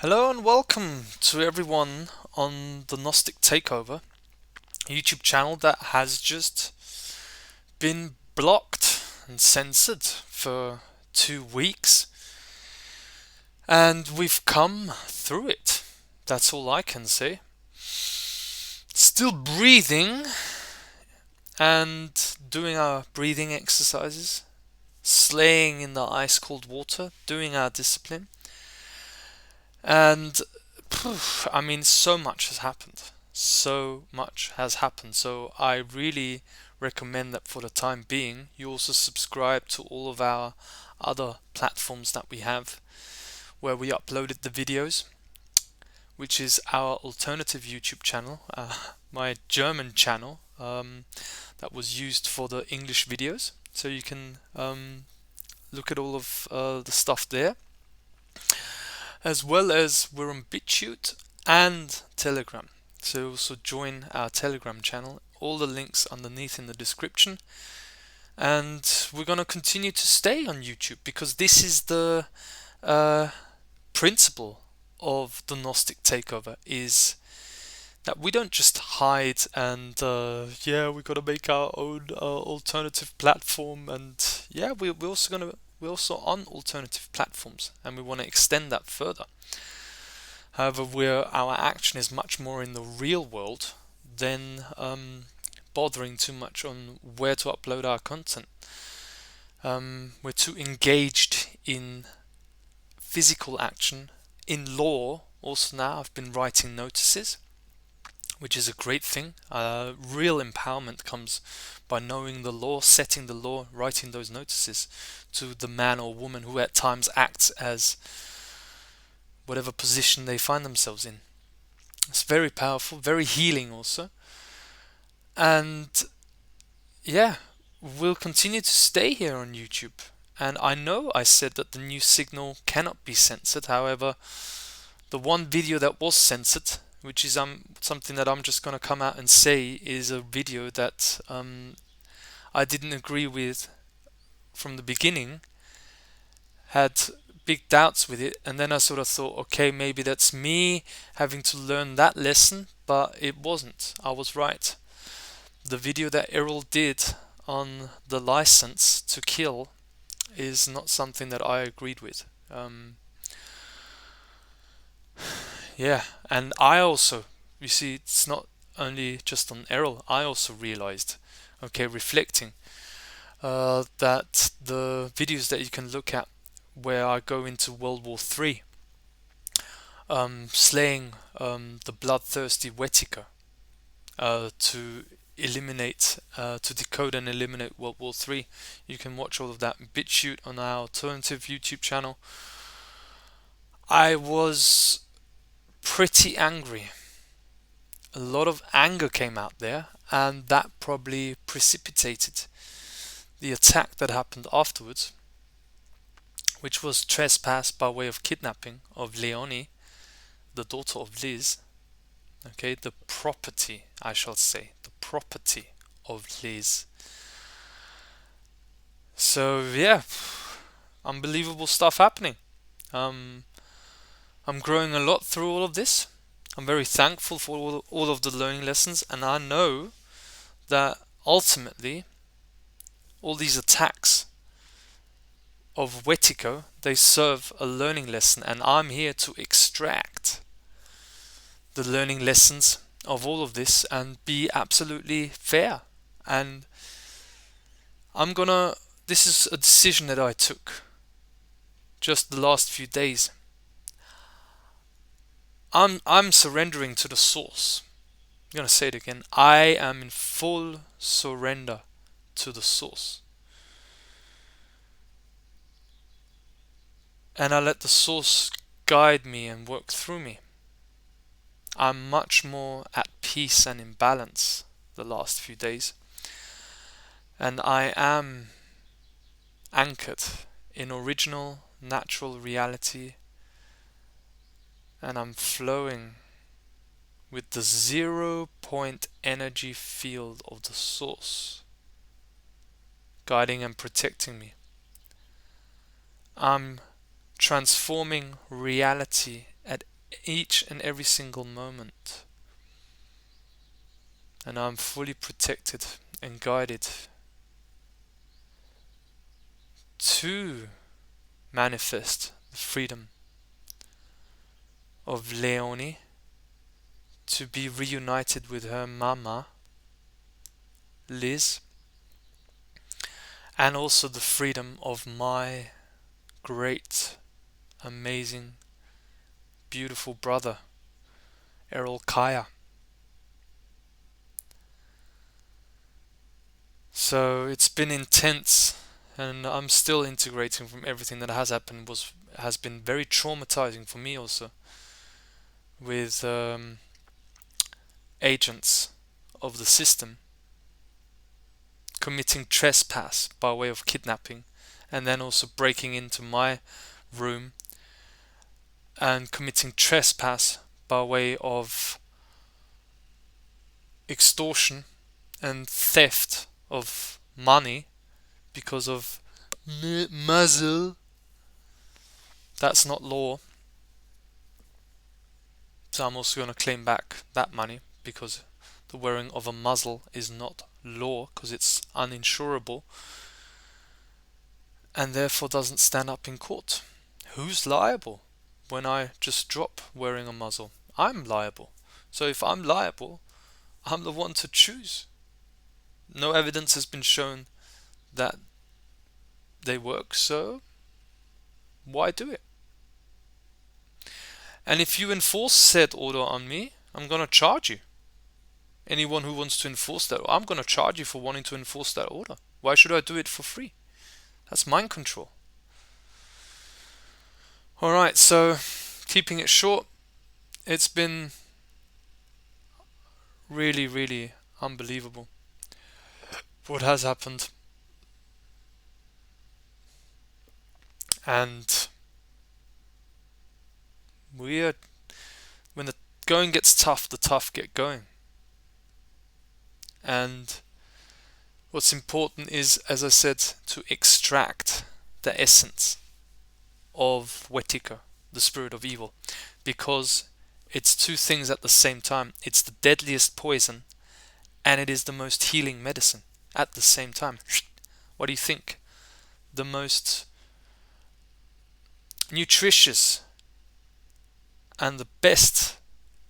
Hello and welcome to everyone on the Gnostic Takeover, a YouTube channel that has just been blocked and censored for 2 weeks, and we've come through it. That's all I can say. Still breathing and doing our breathing exercises, slaying in the ice cold water, doing our discipline, and so much has happened. So much has happened. So I really recommend that for the time being, you also subscribe to all of our other platforms that we have where we uploaded the videos, which is our alternative YouTube channel, my German channel that was used for the English videos. So you can look at all of the stuff there, as well as we're on BitChute and Telegram. So also join our Telegram channel. All the links underneath in the description. And we're gonna continue to stay on YouTube because this is the uh, principle of the Gnostic Takeover, is that we don't just hide and we gotta make our own alternative platform, and we're also on alternative platforms and we want to extend that further. However, our action is much more in the real world than bothering too much on where to upload our content. We're too engaged in physical action, in law. Also now I've been writing notices, which is a great thing. Real empowerment comes by knowing the law, setting the law, writing those notices to the man or woman who at times acts as whatever position they find themselves in. It's very powerful, very healing also. And yeah, we'll continue to stay here on YouTube. And I know I said that the new signal cannot be censored. However, the one video that was censored, which is something that I'm just going to come out and say, is a video that I didn't agree with from the beginning, had big doubts with it, and then I sort of thought, okay, maybe that's me having to learn that lesson, but it wasn't. I was right. The video that Errol did on the license to kill is not something that I agreed with. Yeah, and I also, you see, it's not only just on Errol, I also realized, okay, reflecting, that the videos that you can look at where I go into World War III, slaying the bloodthirsty Wettiker to to decode and eliminate World War III. You can watch all of that in BitChute on our alternative YouTube channel. I was pretty angry. A lot of anger came out there, and that probably precipitated the attack that happened afterwards, which was trespass by way of kidnapping of Leonie, the daughter of Liz. Okay, the property, I shall say, the property of Liz. So yeah, unbelievable stuff happening. Um, I'm growing a lot through all of this. I'm very thankful for all of the learning lessons, and I know that ultimately all these attacks of Wetiko, they serve a learning lesson, and I'm here to extract the learning lessons of all of this and be absolutely fair. And this is a decision that I took just the last few days. I'm surrendering to the source. I'm gonna say it again. I am in full surrender to the source. And I let the source guide me and work through me. I'm much more at peace and in balance the last few days. And I am anchored in original natural reality, and I'm flowing with the 0 point energy field of the source, guiding and protecting me. I'm transforming reality at each and every single moment. And I'm fully protected and guided to manifest the freedom of Leonie to be reunited with her mama, Liz, and also the freedom of my great, amazing, beautiful brother, Errol Kaya. So it's been intense, and I'm still integrating from everything that has happened. Has been very traumatizing for me also, with agents of the system committing trespass by way of kidnapping, and then also breaking into my room and committing trespass by way of extortion and theft of money because of muzzle. That's not law. So I'm also going to claim back that money, because the wearing of a muzzle is not law, because it's uninsurable and therefore doesn't stand up in court. Who's liable when I just drop wearing a muzzle? I'm liable. So if I'm liable, I'm the one to choose. No evidence has been shown that they work, so why do it? And if you enforce said order on me, I'm gonna charge you. Anyone who wants to enforce that, I'm gonna charge you for wanting to enforce that order. Why should I do it for free? That's mind control. Alright, so keeping it short, it's been really, really unbelievable what has happened. And when the going gets tough, the tough get going. And what's important is, as I said, to extract the essence of Wetika, the spirit of evil, because it's two things at the same time. It's the deadliest poison and it is the most healing medicine at the same time. What do you think? The most nutritious and the best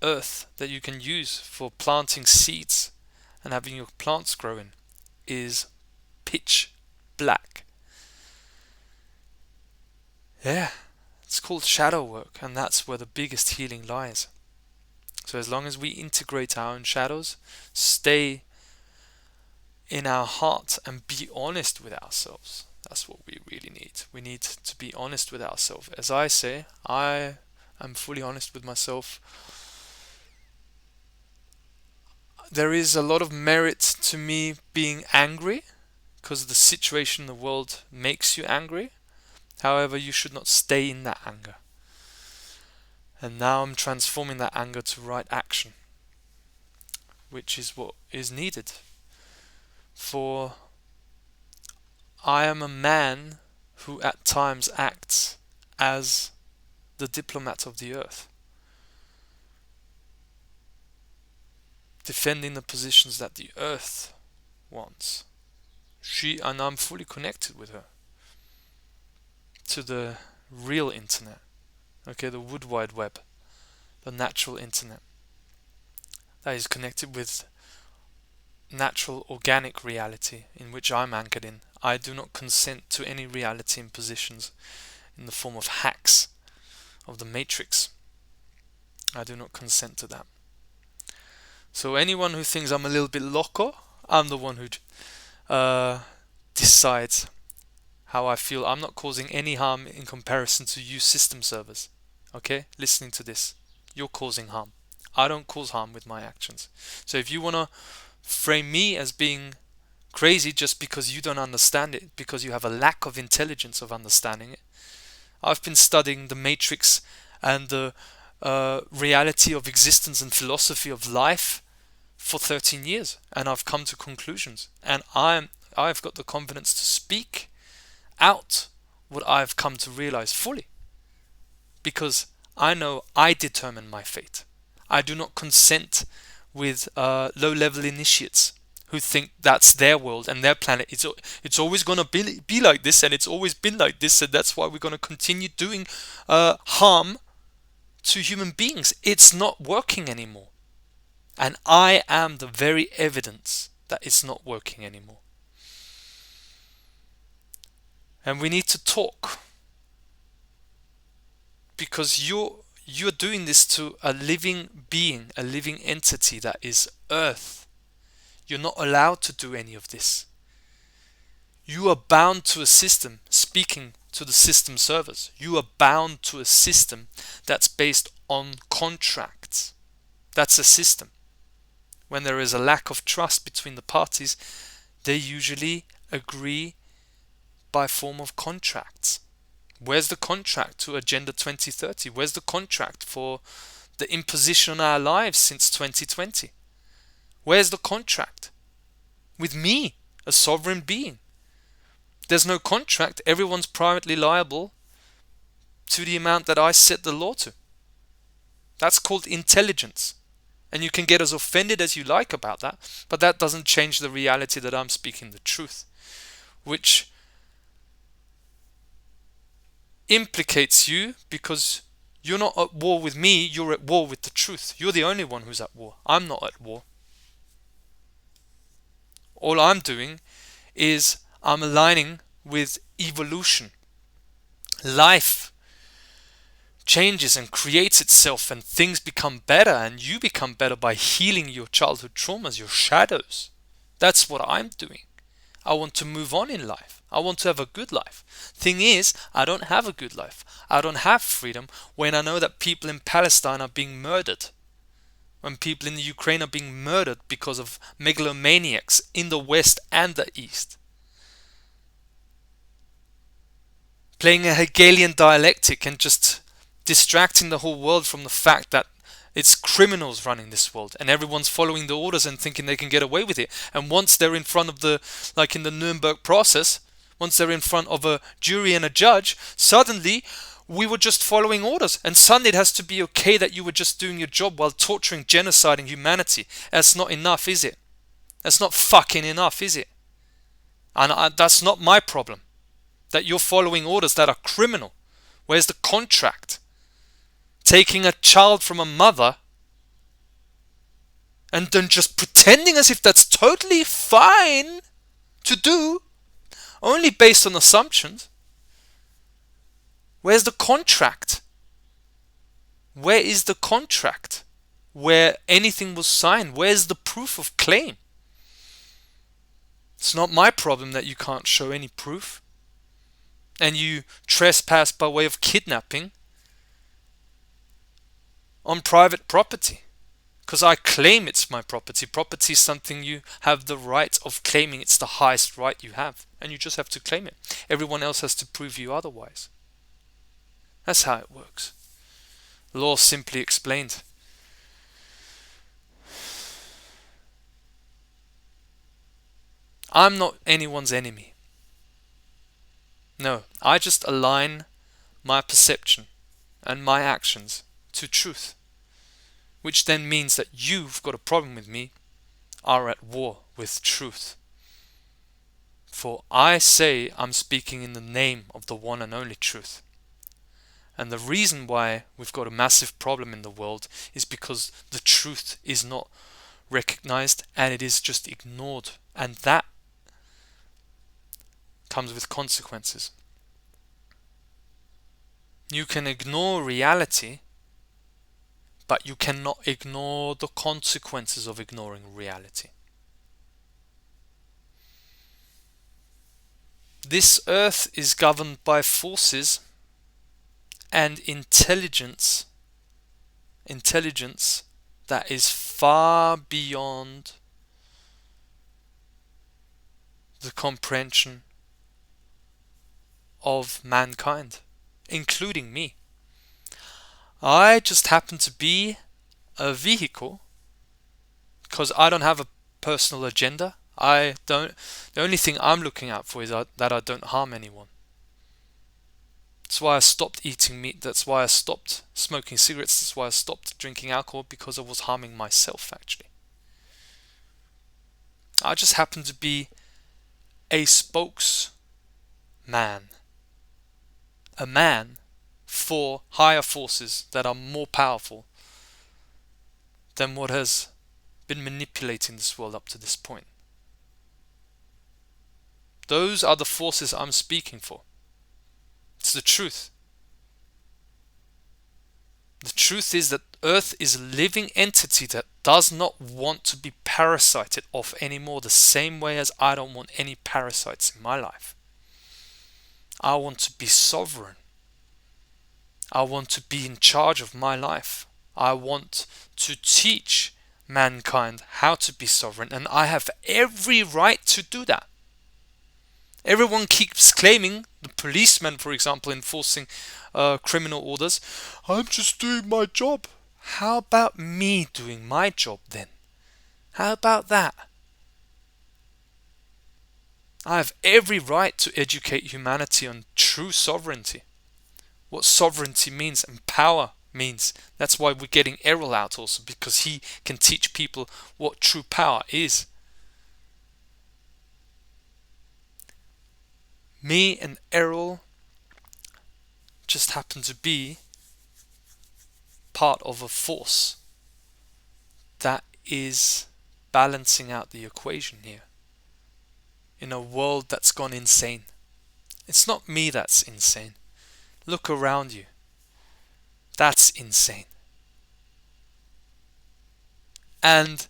earth that you can use for planting seeds and having your plants growing is pitch black. Yeah, it's called shadow work, and that's where the biggest healing lies. So as long as we integrate our own shadows, stay in our heart and be honest with ourselves, that's what we really need. We need to be honest with ourselves. As I say, I am fully honest with myself. There is a lot of merit to me being angry, because the situation in the world makes you angry. However, you should not stay in that anger. And now I'm transforming that anger to right action, which is what is needed. For I am a man who at times acts as the diplomat of the earth, defending the positions that the earth wants. And I'm fully connected with her to the real internet, okay, the wood wide web, the natural internet that is connected with natural organic reality in which I'm anchored in. I do not consent to any reality impositions in the form of hacks of the matrix. I do not consent to that. So anyone who thinks I'm a little bit loco, I'm the one who decides how I feel. I'm not causing any harm in comparison to you system servers. Okay? Listening to this. You're causing harm. I don't cause harm with my actions. So if you want to frame me as being crazy just because you don't understand it, because you have a lack of intelligence of understanding it, I've been studying the matrix and the reality of existence and philosophy of life for 13 years, and I've come to conclusions, and I've got the confidence to speak out what I've come to realize fully, because I know I determine my fate. I do not consent with low-level initiates who think that's their world and their planet. It's always going to be like this, and it's always been like this, and that's why we're going to continue doing harm to human beings. It's not working anymore. And I am the very evidence that it's not working anymore. And we need to talk, because you're doing this to a living being, a living entity that is Earth. You're not allowed to do any of this. You are bound to a system. Speaking to the system servers, you are bound to a system that's based on contracts. That's a system. When there is a lack of trust between the parties, they usually agree by form of contracts. Where's the contract to Agenda 2030? Where's the contract for the imposition on our lives since 2020? Where's the contract? With me, a sovereign being. There's no contract. Everyone's privately liable to the amount that I set the law to. That's called intelligence. And you can get as offended as you like about that, but that doesn't change the reality that I'm speaking the truth, which implicates you because you're not at war with me, you're at war with the truth. You're the only one who's at war. I'm not at war. All I'm doing is I'm aligning with evolution. Life changes and creates itself, and things become better, and you become better by healing your childhood traumas, your shadows. That's what I'm doing. I want to move on in life. I want to have a good life. Thing is, I don't have a good life. I don't have freedom when I know that people in Palestine are being murdered. When people in the Ukraine are being murdered because of megalomaniacs in the West and the East. Playing a Hegelian dialectic and just distracting the whole world from the fact that it's criminals running this world, and everyone's following the orders and thinking they can get away with it. And once they're in front of the, like in the Nuremberg process, once they're in front of a jury and a judge, suddenly we were just following orders, and suddenly it has to be okay that you were just doing your job while torturing, genociding humanity. That's not enough, is it? That's not fucking enough, is it? And that's not my problem, that you're following orders that are criminal. Where's the contract? Taking a child from a mother and then just pretending as if that's totally fine to do, only based on assumptions. Where's the contract? Where is the contract where anything was signed? Where's the proof of claim? It's not my problem that you can't show any proof, and you trespass by way of kidnapping on private property, because I claim it's my property. Property is something you have the right of claiming. It's the highest right you have, and you just have to claim it. Everyone else has to prove you otherwise. That's how it works. Law simply explained. I'm not anyone's enemy. No, I just align my perception and my actions to truth, which then means that you've got a problem with me, are at war with truth. For I say I'm speaking in the name of the one and only truth. And the reason why we've got a massive problem in the world is because the truth is not recognized and it is just ignored. And that comes with consequences. You can ignore reality, but you cannot ignore the consequences of ignoring reality. This earth is governed by forces and intelligence that is far beyond the comprehension of mankind, including me. I just happen to be a vehicle because I don't have a personal agenda. The only thing I'm looking out for is that I don't harm anyone. That's why I stopped eating meat. That's why I stopped smoking cigarettes. That's why I stopped drinking alcohol, because I was harming myself, actually. I just happen to be a spokesman, a man for higher forces that are more powerful than what has been manipulating this world up to this point. Those are the forces I'm speaking for. It's the truth. The truth is that Earth is a living entity that does not want to be parasited off anymore, the same way as I don't want any parasites in my life. I want to be sovereign. I want to be in charge of my life. I want to teach mankind how to be sovereign, and I have every right to do that. Everyone keeps claiming, the policeman, for example, enforcing criminal orders, I'm just doing my job. How about me doing my job then? How about that? I have every right to educate humanity on true sovereignty. What sovereignty means and power means. That's why we're getting Errol out also, because he can teach people what true power is. Me and Errol just happen to be part of a force that is balancing out the equation here in a world that's gone insane. It's not me that's insane. Look around you. That's insane. And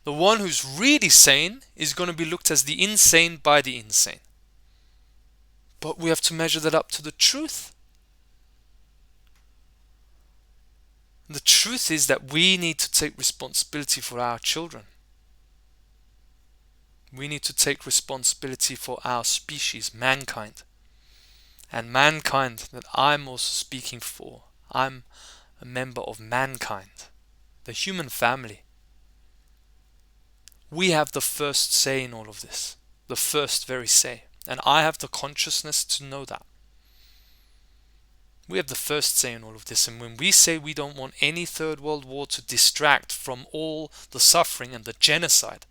the one who's really sane is going to be looked as the insane by the insane. But we have to measure that up to the truth. The truth is that we need to take responsibility for our children. We need to take responsibility for our species, mankind. And mankind that I'm also speaking for, I'm a member of mankind, the human family. We have the first say in all of this, the first very say. And I have the consciousness to know that. We have the first say in all of this. And when we say we don't want any third world war to distract from all the suffering and the genocide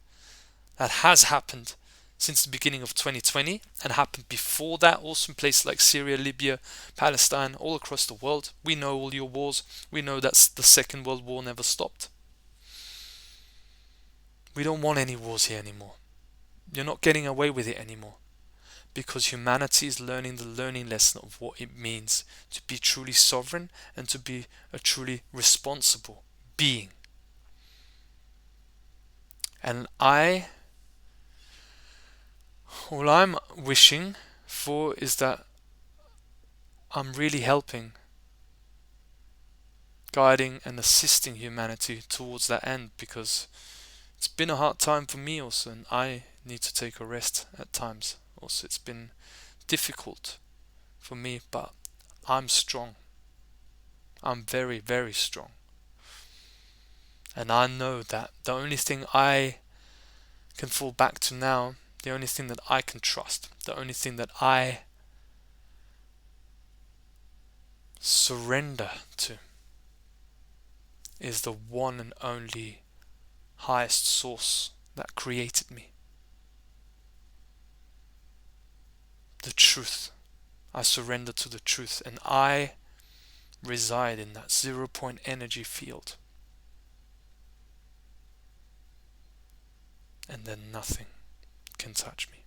that has happened since the beginning of 2020 and happened before that also in places like Syria, Libya, Palestine, all across the world. We know all your wars. We know that the Second World War never stopped. We don't want any wars here anymore. You're not getting away with it anymore. Because humanity is learning the learning lesson of what it means to be truly sovereign and to be a truly responsible being. And all I'm wishing for is that I'm really helping, guiding and assisting humanity towards that end, because it's been a hard time for me also, and I need to take a rest at times. Also, it's been difficult for me, but I'm strong. I'm very, very strong. And I know that the only thing I can fall back to now, the only thing that I can trust, the only thing that I surrender to is the one and only highest source that created me. The truth. I surrender to the truth, and I reside in that 0-point energy field. And then nothing can touch me.